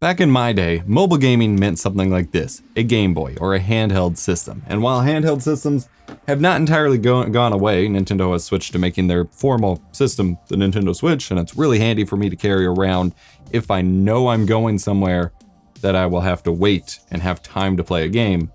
Back in my day, mobile gaming meant something like this, a Game Boy or a handheld system. And while handheld systems have not entirely gone away, Nintendo has switched to making their formal system the Nintendo Switch, and it's really handy for me to carry around if I know I'm going somewhere that I will have to wait and have time to play a game.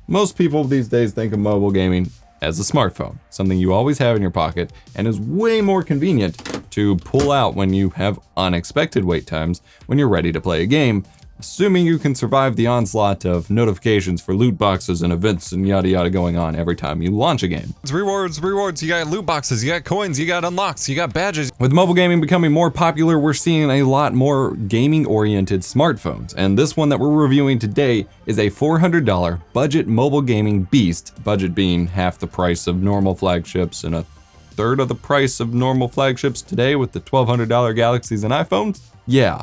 Most people these days think of mobile gaming as a smartphone, something you always have in your pocket and is way more convenient to pull out when you have unexpected wait times when you're ready to play a game, assuming you can survive the onslaught of notifications for loot boxes and events and yada yada going on every time you launch a game. It's rewards, you got loot boxes, you got coins, you got unlocks, you got badges. With mobile gaming becoming more popular, we're seeing a lot more gaming-oriented smartphones, and this one that we're reviewing today is a $400 budget mobile gaming beast, budget being half the price of normal flagships and a third of the price of normal flagships today with the $1,200 Galaxies and iPhones. Yeah,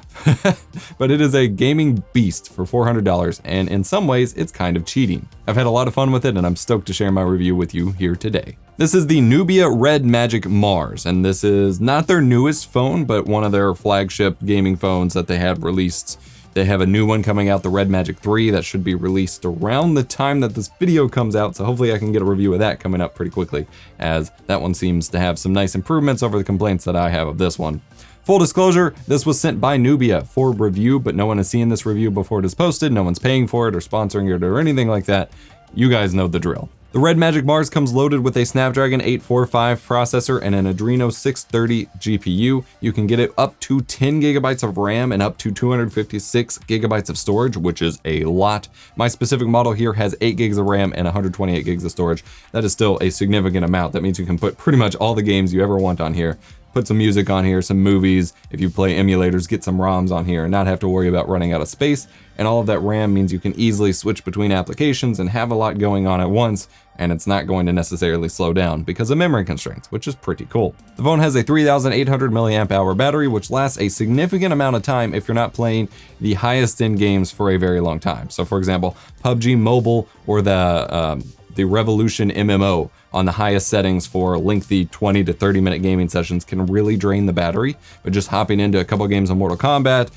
but it is a gaming beast for $400, and in some ways, it's kind of cheating. I've had a lot of fun with it, and I'm stoked to share my review with you here today. This is the Nubia Red Magic Mars, and this is not their newest phone, but one of their flagship gaming phones that they have released. They have a new one coming out, the Red Magic 3, that should be released around the time that this video comes out, so hopefully I can get a review of that coming up pretty quickly, as that one seems to have some nice improvements over the complaints that I have of this one. Full disclosure, this was sent by Nubia for review, but no one has seen this review before it is posted. No one's paying for it or sponsoring it or anything like that. You guys know the drill. The Red Magic Mars comes loaded with a Snapdragon 845 processor and an Adreno 630 GPU. You can get it up to 10 gigabytes of RAM and up to 256 gigabytes of storage, which is a lot. My specific model here has 8 gigs of RAM and 128 gigs of storage. That is still a significant amount. That means you can put pretty much all the games you ever want on here. Put some music on here, some movies. If you play emulators, get some ROMs on here and not have to worry about running out of space. And all of that RAM means you can easily switch between applications and have a lot going on at once, and it's not going to necessarily slow down because of memory constraints, which is pretty cool. The phone has a 3,800 milliamp hour battery, which lasts a significant amount of time if you're not playing the highest end games for a very long time. So for example, PUBG Mobile or the Revolution MMO on the highest settings for lengthy 20 to 30 minute gaming sessions can really drain the battery, but just hopping into a couple games of Mortal Kombat,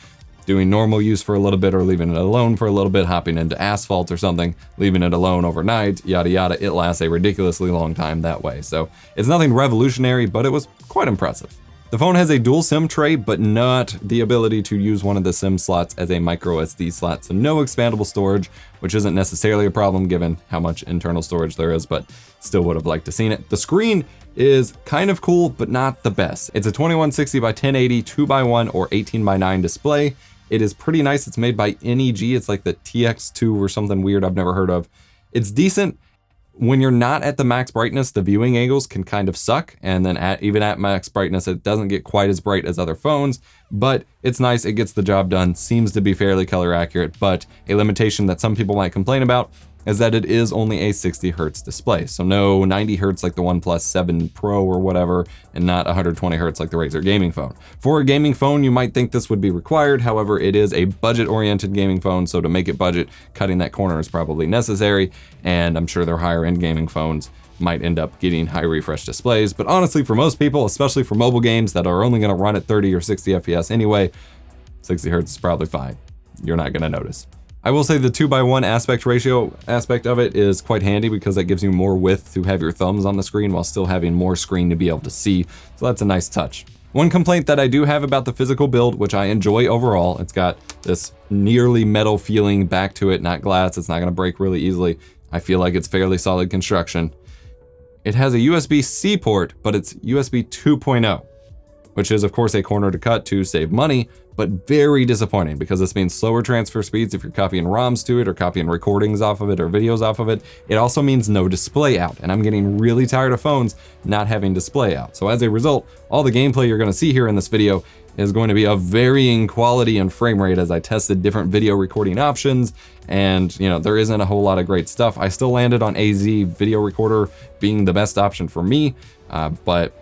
doing normal use for a little bit or leaving it alone for a little bit, hopping into Asphalt or something, leaving it alone overnight, yada yada, it lasts a ridiculously long time that way. So it's nothing revolutionary, but it was quite impressive. The phone has a dual SIM tray, but not the ability to use one of the SIM slots as a micro SD slot, so no expandable storage, which isn't necessarily a problem given how much internal storage there is, but still would have liked to seen it. The screen is kind of cool, but not the best. It's a 2160 by 1080 2x1 or 18x9 display. It is pretty nice. It's made by NEG. It's like the TX2 or something weird I've never heard of. It's decent. When you're not at the max brightness, the viewing angles can kind of suck, and then even at max brightness, it doesn't get quite as bright as other phones, but it's nice, it gets the job done, seems to be fairly color accurate, but a limitation that some people might complain about is that it is only a 60 hertz display. So no 90 hertz like the OnePlus 7 Pro or whatever, and not 120 hertz like the Razer gaming phone. For a gaming phone, you might think this would be required. However, it is a budget-oriented gaming phone, so to make it budget, cutting that corner is probably necessary, and I'm sure their higher-end gaming phones might end up getting high refresh displays. But honestly, for most people, especially for mobile games that are only gonna run at 30 or 60 FPS anyway, 60 hertz is probably fine. You're not gonna notice. I will say the 2x1 aspect ratio aspect of it is quite handy because that gives you more width to have your thumbs on the screen while still having more screen to be able to see. So that's a nice touch. One complaint that I do have about the physical build, which I enjoy overall, it's got this nearly metal feeling back to it, not glass. It's not gonna break really easily. I feel like it's fairly solid construction. It has a USB-C port, but it's USB 2.0, which is of course a corner to cut to save money, but very disappointing because this means slower transfer speeds if you're copying ROMs to it or copying recordings off of it or videos off of it. It also means no display out, and I'm getting really tired of phones not having display out. So as a result, all the gameplay you're gonna see here in this video is going to be of varying quality and frame rate as I tested different video recording options, and you know, there isn't a whole lot of great stuff. I still landed on AZ video recorder being the best option for me, but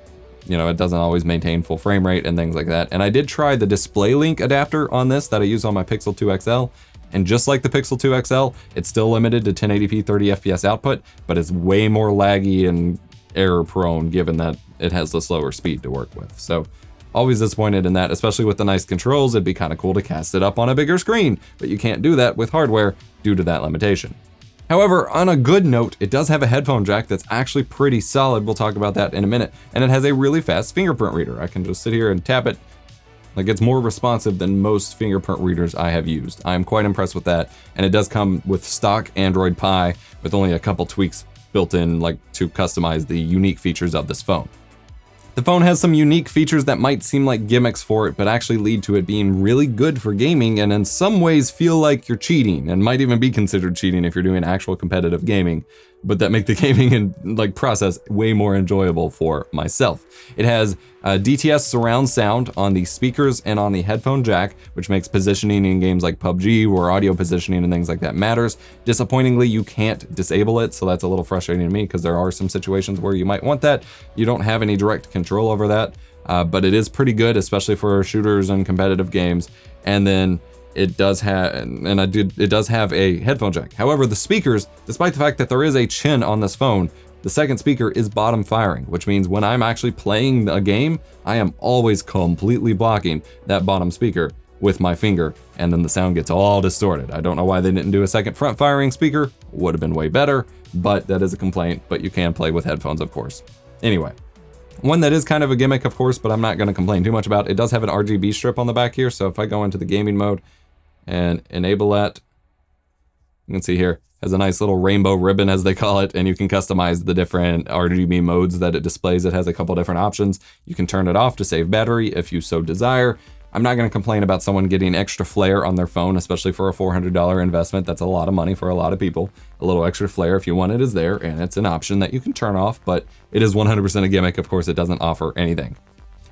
you know, it doesn't always maintain full frame rate and things like that. And I did try the display link adapter on this that I use on my Pixel 2 XL. And just like the Pixel 2 XL, it's still limited to 1080p 30 FPS output, but it's way more laggy and error prone given that it has the slower speed to work with. So Always disappointed in that, especially with the nice controls. It'd be kind of cool to cast it up on a bigger screen, but you can't do that with hardware due to that limitation. However, on a good note, it does have a headphone jack that's actually pretty solid. We'll talk about that in a minute. And it has a really fast fingerprint reader. I can just sit here and tap it. Like, it's more responsive than most fingerprint readers I have used. I'm quite impressed with that. And it does come with stock Android Pie with only a couple tweaks built in, like, to customize the unique features of this phone. The phone has some unique features that might seem like gimmicks for it, but actually lead to it being really good for gaming, and in some ways feel like you're cheating, and might even be considered cheating if you're doing actual competitive gaming, but that make the gaming and process way more enjoyable for myself. It has DTS surround sound on the speakers and on the headphone jack, which makes positioning in games like PUBG, where audio positioning and things like that matters. Disappointingly, you can't disable it, so that's a little frustrating to me, because there are some situations where you might want that. You don't have any direct control over that, but it is pretty good, especially for shooters and competitive games. And then it does have, it does have a headphone jack. However, the speakers, despite the fact that there is a chin on this phone, the second speaker is bottom firing, which means when I'm actually playing a game, I am always completely blocking that bottom speaker with my finger, and then the sound gets all distorted. I don't know why they didn't do a second front firing speaker. Would have been way better, but that is a complaint, but you can play with headphones, of course. Anyway, one that is kind of a gimmick, of course, but I'm not gonna complain too much about. It does have an RGB strip on the back here, so if I go into the gaming mode and enable that, you can see here, has a nice little rainbow ribbon, as they call it, and you can customize the different RGB modes that it displays. It has a couple different options. You can turn it off to save battery if you so desire. I'm not gonna complain about someone getting extra flair on their phone, especially for a $400 investment. That's a lot of money for a lot of people. A little extra flair, if you want it, is there, and it's an option that you can turn off, but it is 100% a gimmick. Of course, it doesn't offer anything.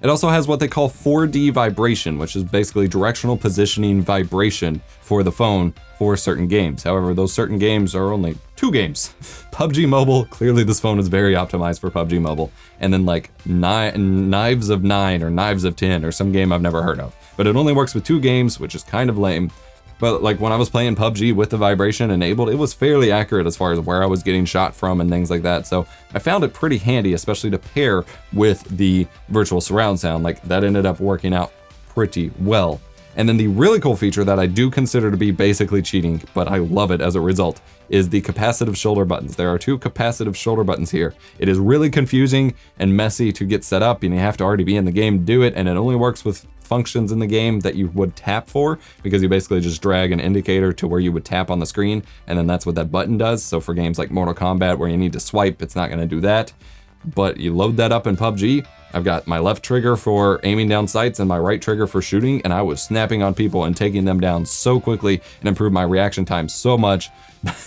It also has what they call 4D vibration, which is basically directional positioning vibration for the phone for certain games. However, those certain games are only 2 games. PUBG Mobile, clearly this phone is very optimized for PUBG Mobile. And then like Knives of 9 or Knives of 10 or some game I've never heard of. But it only works with 2 games, which is kind of lame. But like when I was playing PUBG with the vibration enabled, it was fairly accurate as far as where I was getting shot from and things like that. So I found it pretty handy, especially to pair with the virtual surround sound. Like that ended up working out pretty well. And then the really cool feature that I do consider to be basically cheating, but I love it as a result, is the capacitive shoulder buttons. There are 2 capacitive shoulder buttons here. It is really confusing and messy to get set up, and you have to already be in the game to do it, and it only works with functions in the game that you would tap for, because you basically just drag an indicator to where you would tap on the screen, and then that's what that button does. So for games like Mortal Kombat where you need to swipe, it's not gonna do that. But you load that up in PUBG. I've got my left trigger for aiming down sights and my right trigger for shooting, and I was snapping on people and taking them down so quickly and improved my reaction time so much.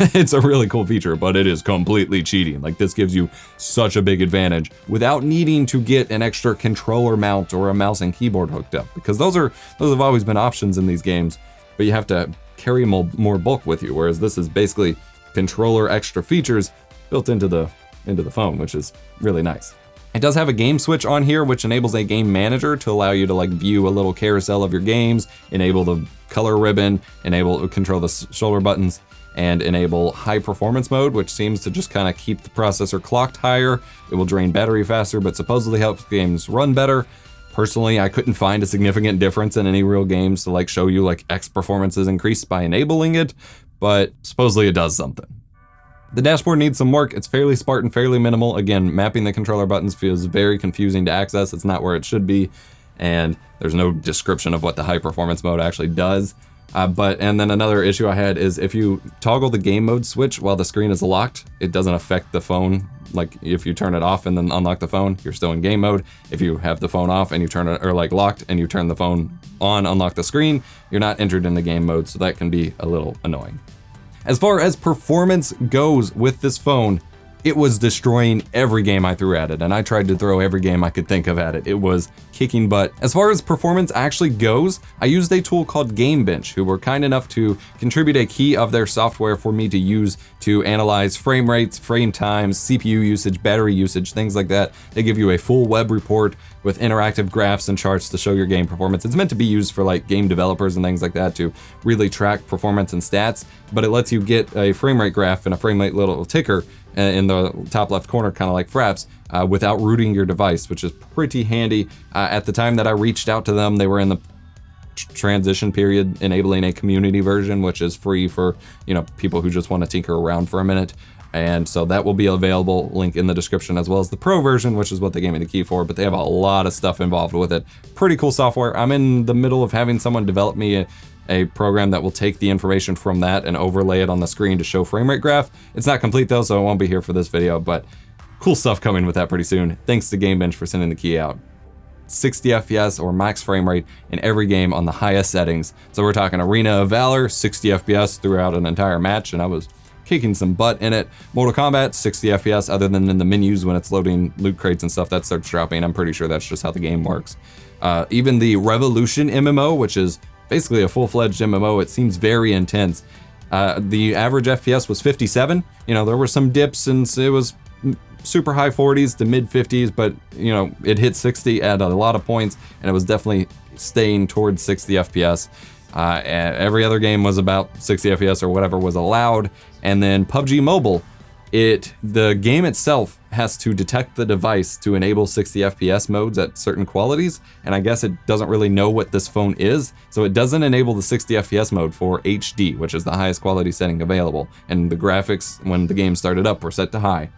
It's a really cool feature, but it is completely cheating. Like this gives you such a big advantage without needing to get an extra controller mount or a mouse and keyboard hooked up, because those have always been options in these games, but you have to carry more bulk with you, whereas this is basically controller extra features built into the phone, which is really nice. It does have a game switch on here, which enables a game manager to allow you to like view a little carousel of your games, enable the color ribbon, control the shoulder buttons, and enable high performance mode, which seems to just kind of keep the processor clocked higher. It will drain battery faster, but supposedly helps games run better. Personally, I couldn't find a significant difference in any real games to like show you like X performance is increased by enabling it, but supposedly it does something. The dashboard needs some work. It's fairly spartan, fairly minimal. Again, mapping the controller buttons feels very confusing to access. It's not where it should be, and there's no description of what the high performance mode actually does. And then another issue I had is if you toggle the game mode switch while the screen is locked, it doesn't affect the phone. Like if you turn it off and then unlock the phone, you're still in game mode. If you have the phone off and you turn it, or like locked and you turn the phone on, unlock the screen, you're not entered in the game mode, so that can be a little annoying. As far as performance goes with this phone, it was destroying every game I threw at it, and I tried to throw every game I could think of at it. It was kicking butt. As far as performance actually goes, I used a tool called GameBench, who were kind enough to contribute a key of their software for me to use to analyze frame rates, frame times, CPU usage, battery usage, things like that. They give you a full web report with interactive graphs and charts to show your game performance. It's meant to be used for like game developers and things like that to really track performance and stats, but it lets you get a frame rate graph and a frame rate little ticker in the top left corner, kind of like Fraps, without rooting your device, which is pretty handy. At the time that I reached out to them, they were in the transition period, enabling a community version, which is free for, you know, people who just want to tinker around for a minute. And so that will be available, link in the description, as well as the pro version, which is what they gave me the key for, but they have a lot of stuff involved with it. Pretty cool software. I'm in the middle of having someone develop me a program that will take the information from that and overlay it on the screen to show frame rate graph. It's not complete though, so it won't be here for this video, but cool stuff coming with that pretty soon. Thanks to Gamebench for sending the key out. 60 FPS or max frame rate in every game on the highest settings. So we're talking Arena of Valor, 60 FPS throughout an entire match, and I was kicking some butt in it. Mortal Kombat, 60 FPS, other than in the menus when it's loading loot crates and stuff, that starts dropping. I'm pretty sure that's just how the game works. Even the Revolution MMO, which is basically a full-fledged MMO, it seems very intense. The average FPS was 57. You know, there were some dips and it was super high 40s to mid 50s, but you know, it hit 60 at a lot of points, and it was definitely staying towards 60 FPS. Every other game was about 60 FPS or whatever was allowed. And then PUBG Mobile, the game itself has to detect the device to enable 60 FPS modes at certain qualities, and I guess it doesn't really know what this phone is, so it doesn't enable the 60 FPS mode for HD, which is the highest quality setting available, and the graphics when the game started up were set to high.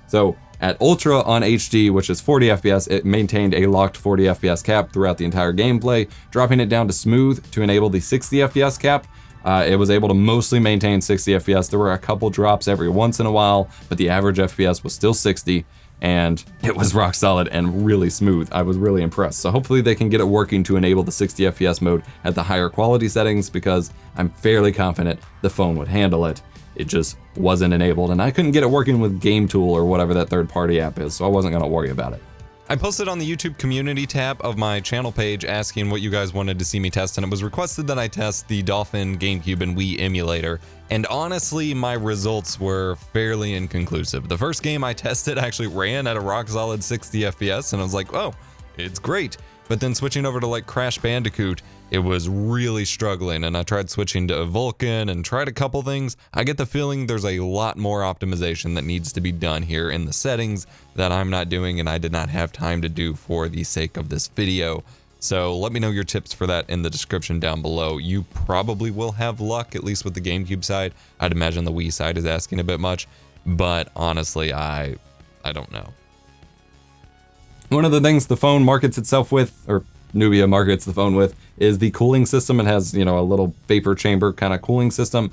So at Ultra on HD, which is 40 FPS, it maintained a locked 40 FPS cap throughout the entire gameplay, dropping it down to smooth to enable the 60 FPS cap. It was able to mostly maintain 60 FPS. There were a couple drops every once in a while, but the average FPS was still 60, and it was rock solid and really smooth. I was really impressed. So hopefully they can get it working to enable the 60 FPS mode at the higher quality settings, because I'm fairly confident the phone would handle it. It just wasn't enabled, and I couldn't get it working with Game Tool or whatever that third-party app is, so I wasn't gonna worry about it. I posted on the YouTube community tab of my channel page asking what you guys wanted to see me test, and it was requested that I test the Dolphin, GameCube, and Wii emulator. And honestly, my results were fairly inconclusive. The first game I tested actually ran at a rock solid 60 FPS, and I was like, oh, it's great. But then switching over to like Crash Bandicoot, it was really struggling, and I tried switching to Vulcan and tried a couple things. I get the feeling there's a lot more optimization that needs to be done here in the settings that I'm not doing and I did not have time to do for the sake of this video. So let me know your tips for that in the description down below. You probably will have luck, at least with the GameCube side. I'd imagine the Wii side is asking a bit much, but honestly, I don't know. One of the things the phone markets itself with, or Nubia markets the phone with, is the cooling system. It has, you know, a little vapor chamber kind of cooling system.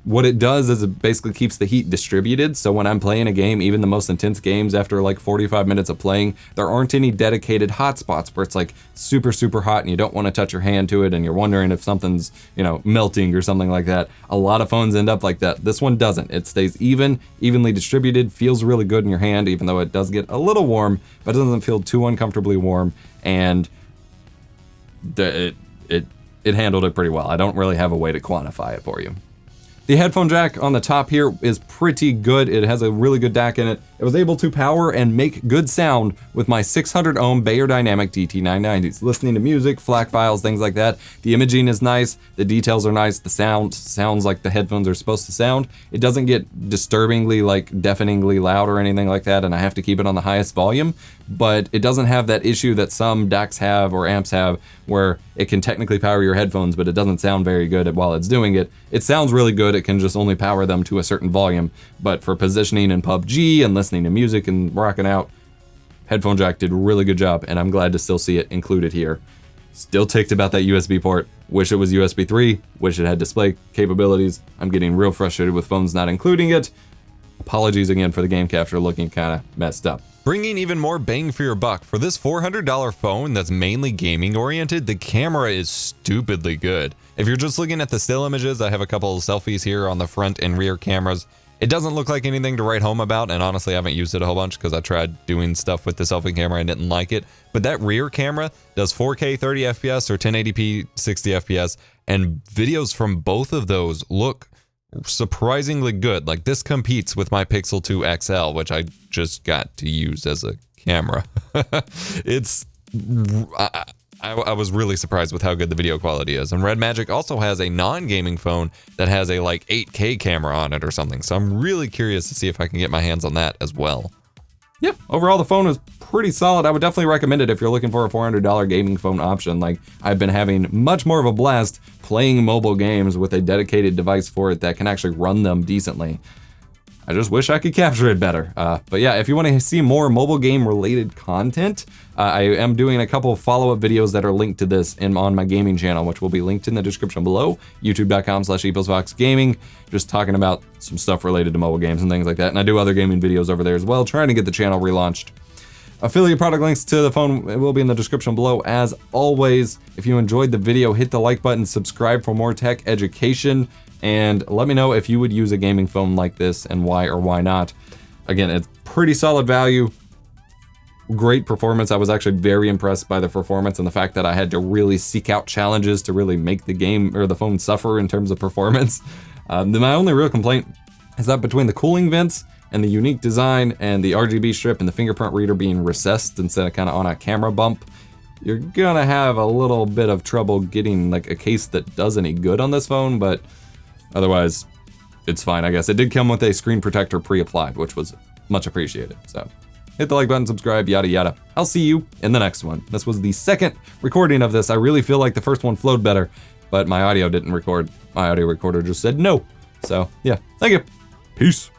What it does is it basically keeps the heat distributed. So when I'm playing a game, even the most intense games, after like 45 minutes of playing, there aren't any dedicated hotspots where it's like super, super hot and you don't want to touch your hand to it and you're wondering if something's, you know, melting or something like that. A lot of phones end up like that. This one doesn't. It stays evenly distributed, feels really good in your hand, even though it does get a little warm, but it doesn't feel too uncomfortably warm. And it handled it pretty well. I don't really have a way to quantify it for you. The headphone jack on the top here is pretty good. It has a really good DAC in it. It was able to power and make good sound with my 600 ohm Beyerdynamic DT990s. Listening to music, FLAC files, things like that. The imaging is nice, the details are nice, the sound sounds like the headphones are supposed to sound. It doesn't get disturbingly, like deafeningly loud or anything like that, and I have to keep it on the highest volume, but it doesn't have that issue that some DACs have or amps have where it can technically power your headphones, but it doesn't sound very good while it's doing it. It sounds really good, it can just only power them to a certain volume, but for positioning in PUBG and listening to music and rocking out, headphone jack did a really good job, and I'm glad to still see it included here. Still ticked about that USB port. Wish it was USB 3, wish it had display capabilities. I'm getting real frustrated with phones not including it. Apologies again for the game capture looking kind of messed up. Bringing even more bang for your buck, for this $400 phone that's mainly gaming oriented, the camera is stupidly good. If you're just looking at the still images, I have a couple of selfies here on the front and rear cameras. It doesn't look like anything to write home about, and honestly I haven't used it a whole bunch because I tried doing stuff with the selfie camera and didn't like it. But that rear camera does 4K 30 FPS or 1080p 60 FPS, and videos from both of those look surprisingly good. Like, this competes with my Pixel 2 XL, which I just got to use as a camera. I was really surprised with how good the video quality is. And Red Magic also has a non-gaming phone that has a like 8K camera on it or something. So I'm really curious to see if I can get my hands on that as well. Yeah, overall the phone is pretty solid. I would definitely recommend it if you're looking for a $400 gaming phone option. Like, I've been having much more of a blast playing mobile games with a dedicated device for it that can actually run them decently. I just wish I could capture it better. But yeah, if you want to see more mobile game related content, I am doing a couple of follow-up videos that are linked to this on my gaming channel, which will be linked in the description below, youtube.com/EposVox Gaming, just talking about some stuff related to mobile games and things like that. And I do other gaming videos over there as well, trying to get the channel relaunched. Affiliate product links to the phone will be in the description below. As always, if you enjoyed the video, hit the like button, subscribe for more tech education, and let me know if you would use a gaming phone like this and why or why not. Again, it's pretty solid value, great performance. I was actually very impressed by the performance and the fact that I had to really seek out challenges to really make the game or the phone suffer in terms of performance. My only real complaint is that between the cooling vents and the unique design and the RGB strip and the fingerprint reader being recessed instead of kind of on a camera bump, you're gonna have a little bit of trouble getting like a case that does any good on this phone, but otherwise, it's fine, I guess. It did come with a screen protector pre-applied, which was much appreciated. So hit the like button, subscribe, yada yada. I'll see you in the next one. This was the second recording of this. I really feel like the first one flowed better, but my audio didn't record. My audio recorder just said no. So yeah, thank you. Peace.